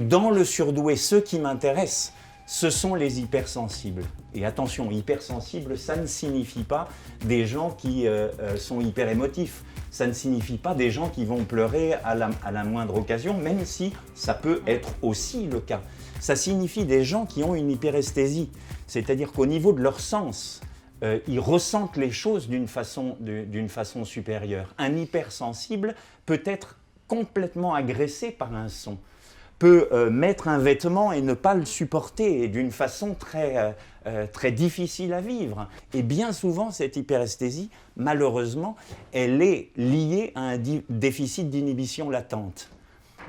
Dans le surdoué, ceux qui m'intéressent, ce sont les hypersensibles. Et attention, hypersensibles, ça ne signifie pas des gens qui sont hyper émotifs. Ça ne signifie pas des gens qui vont pleurer à la moindre occasion, même si ça peut être aussi le cas. Ça signifie des gens qui ont une hyperesthésie, c'est-à-dire qu'au niveau de leur sens, ils ressentent les choses d'une façon supérieure. Un hypersensible peut être complètement agressé par un son, peut mettre un vêtement et ne pas le supporter, et d'une façon très difficile à vivre. Et bien souvent, cette hyperesthésie, malheureusement, elle est liée à un déficit d'inhibition latente.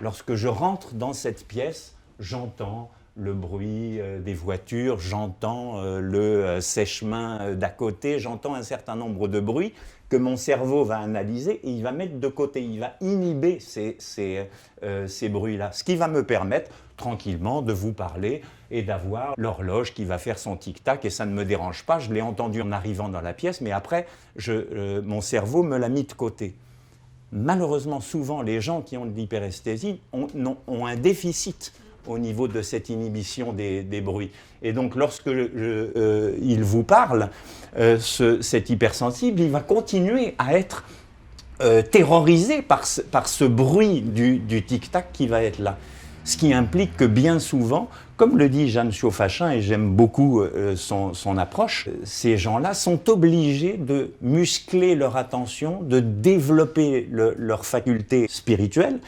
Lorsque je rentre dans cette pièce, j'entends le bruit des voitures, j'entends le sèche-mains d'à côté, j'entends un certain nombre de bruits que mon cerveau va analyser et il va mettre de côté, il va inhiber ces bruits-là. Ce qui va me permettre tranquillement de vous parler et d'avoir l'horloge qui va faire son tic-tac et ça ne me dérange pas. Je l'ai entendu en arrivant dans la pièce, mais après, mon cerveau me l'a mis de côté. Malheureusement, souvent, les gens qui ont de l'hyperesthésie ont un déficit au niveau de cette inhibition des bruits. Et donc, lorsque il vous parle, cet hypersensible, il va continuer à être terrorisé par ce bruit du tic-tac qui va être là. Ce qui implique que bien souvent, comme le dit Jeanne Chauffachin, et j'aime beaucoup son approche, ces gens-là sont obligés de muscler leur attention, de développer leurs facultés spirituelles,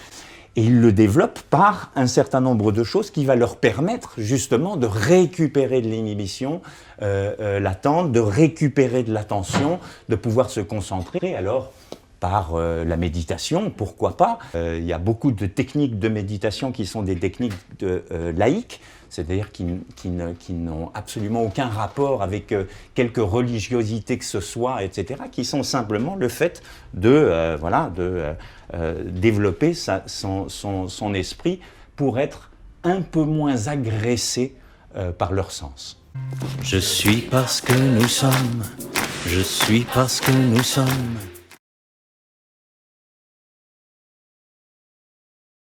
et ils le développent par un certain nombre de choses qui va leur permettre justement de récupérer de l'inhibition latente, de récupérer de l'attention, de pouvoir se concentrer. Alors, par la méditation, pourquoi pas. Il y a beaucoup de techniques de méditation qui sont des techniques laïques, c'est-à-dire qui n'ont absolument aucun rapport avec quelque religiosité que ce soit, etc., qui sont simplement le fait de développer son esprit pour être un peu moins agressé par leur sens. Je suis parce que nous sommes, je suis parce que nous sommes.